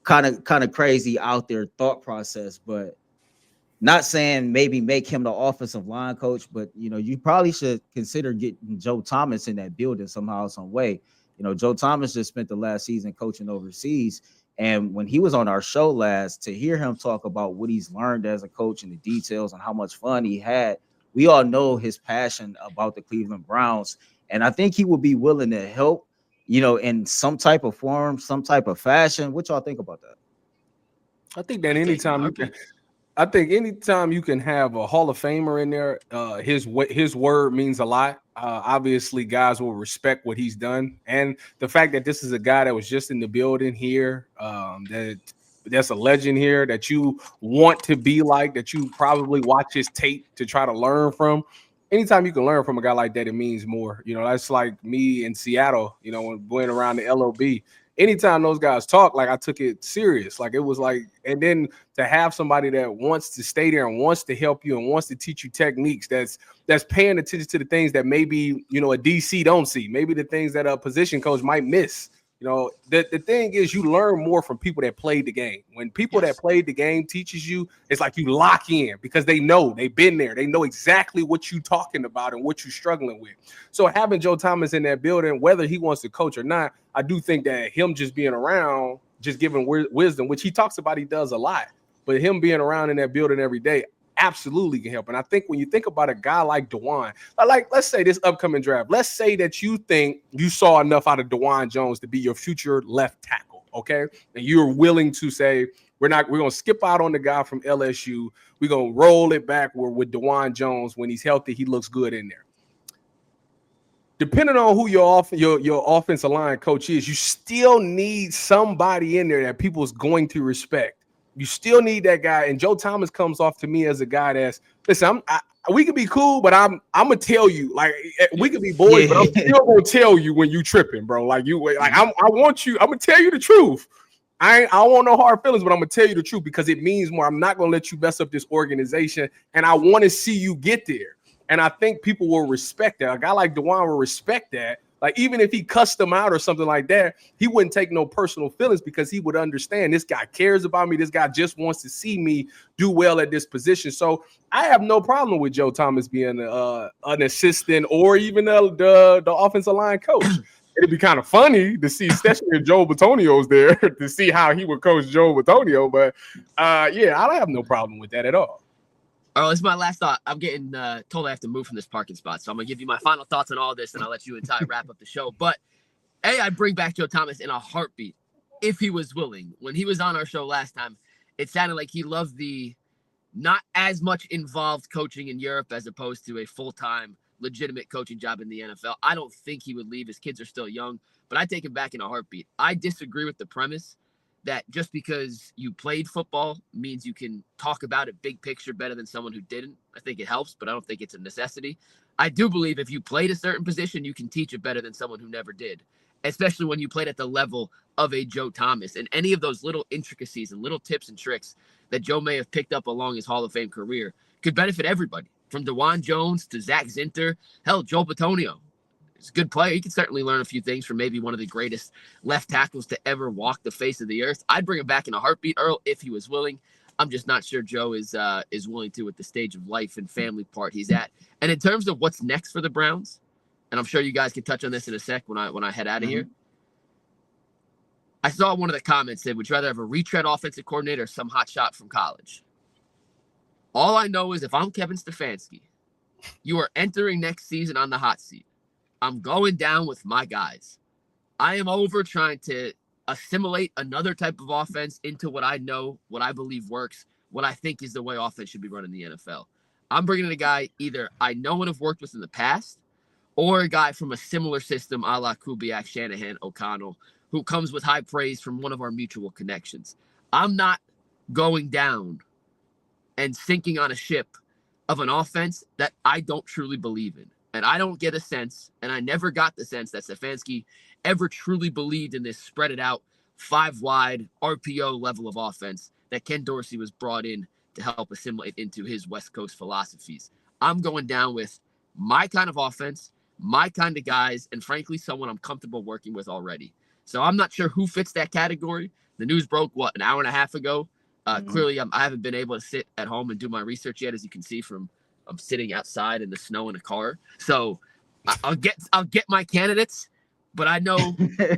kind of crazy out there thought process, but not saying maybe make him the offensive line coach, but you probably should consider getting Joe Thomas in that building somehow, some way. Joe Thomas just spent the last season coaching overseas. And when he was on our show last, to hear him talk about what he's learned as a coach and the details and how much fun he had, we all know his passion about the Cleveland Browns. And I think he would be willing to help, in some type of form, some type of fashion. What y'all think about that? I think that anytime you can have a Hall of Famer in there, his word means a lot. Obviously, guys will respect what he's done, and the fact that this is a guy that was just in the building here, that's a legend here that you want to be like, that you probably watch his tape to try to learn from. Anytime you can learn from a guy like that, it means more. That's like me in Seattle, when going around the LOB. Anytime those guys talk, like I took it serious. Like it was like, and then to have somebody that wants to stay there and wants to help you and wants to teach you techniques, that's paying attention to the things that maybe, a DC don't see, maybe the things that a position coach might miss. The thing is, you learn more from people that played the game. When people that played the game teaches you, it's like you lock in because they know, they've been there. They know exactly what you're talking about and what you're struggling with. So having Joe Thomas in that building, whether he wants to coach or not, I do think that him just being around, just giving wisdom, which he talks about, he does a lot, but him being around in that building every day absolutely can help. And I think when you think about a guy like DeJuan, like let's say this upcoming draft, let's say that you think you saw enough out of DeJuan Jones to be your future left tackle, okay? And you're willing to say, we're going to skip out on the guy from LSU. We're going to roll it back with DeJuan Jones. When he's healthy, he looks good in there. Depending on who your offensive line coach is, you still need somebody in there that people's going to respect. You still need that guy, and Joe Thomas comes off to me as a guy that's, listen, we can be cool, but I'm gonna tell you, like, we can be boys, but I'm still gonna tell you when you tripping, bro. Like I want you. I'm gonna tell you the truth. I don't want no hard feelings, but I'm gonna tell you the truth because it means more. I'm not gonna let you mess up this organization, and I want to see you get there. And I think people will respect that. A guy like DeJuan will respect that. Like, even if he cussed them out or something like that, he wouldn't take no personal feelings because he would understand this guy cares about me. This guy just wants to see me do well at this position. So I have no problem with Joe Thomas being an assistant or even the offensive line coach. It'd be kind of funny to see, especially if Joe Bitonio's there, to see how he would coach Joe Bitonio. But, yeah, I don't have no problem with that at all. All right, this is my last thought. I'm getting told I have to move from this parking spot, so I'm going to give you my final thoughts on all this, and I'll let you and Ty wrap up the show. But, I'd bring back Joe Thomas in a heartbeat if he was willing. When he was on our show last time, it sounded like he loved the not as much involved coaching in Europe as opposed to a full-time, legitimate coaching job in the NFL. I don't think he would leave. His kids are still young, but I'd take him back in a heartbeat. I disagree with the premise that just because you played football means you can talk about it big picture better than someone who didn't. I think it helps, but I don't think it's a necessity. I do believe if you played a certain position, you can teach it better than someone who never did, especially when you played at the level of a Joe Thomas. And any of those little intricacies and little tips and tricks that Joe may have picked up along his Hall of Fame career could benefit everybody, from DeJuan Jones to Zach Zinter, hell, Joe Bitonio. He's a good player. He can certainly learn a few things from maybe one of the greatest left tackles to ever walk the face of the earth. I'd bring him back in a heartbeat, Earl, if he was willing. I'm just not sure Joe is willing to at the stage of life and family part he's at. And in terms of what's next for the Browns, and I'm sure you guys can touch on this in a sec when I head out of here. I saw one of the comments said, would you rather have a retread offensive coordinator or some hot shot from college? All I know is if I'm Kevin Stefanski, you are entering next season on the hot seat. I'm going down with my guys. I am over trying to assimilate another type of offense into what I know, what I believe works, what I think is the way offense should be run in the NFL. I'm bringing in a guy either I know and have worked with in the past or a guy from a similar system a la Kubiak, Shanahan, O'Connell, who comes with high praise from one of our mutual connections. I'm not going down and sinking on a ship of an offense that I don't truly believe in. And I don't get a sense, and I never got the sense that Stefanski ever truly believed in this spread it out, 5-wide RPO level of offense that Ken Dorsey was brought in to help assimilate into his West Coast philosophies. I'm going down with my kind of offense, my kind of guys, and frankly, someone I'm comfortable working with already. So I'm not sure who fits that category, The news broke an hour and a half ago. Clearly, I haven't been able to sit at home and do my research yet, as you can see from I'm sitting outside in the snow in a car. So I'll get my candidates, but I know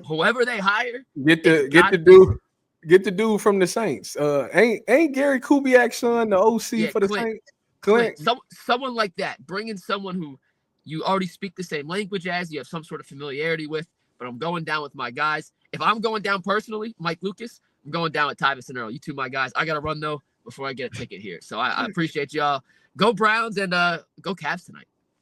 whoever they hire, get the dude from the Saints. Ain't Gary Kubiak's son the OC for the Saints? Clint. Someone like that. Bring in someone who you already speak the same language as, you have some sort of familiarity with. But I'm going down with my guys. If I'm going down personally, Mike Lucas, I'm going down with Tyvis and Earl. You two, my guys. I got to run, though, before I get a ticket here. So I appreciate y'all. Go Browns and go Cavs tonight.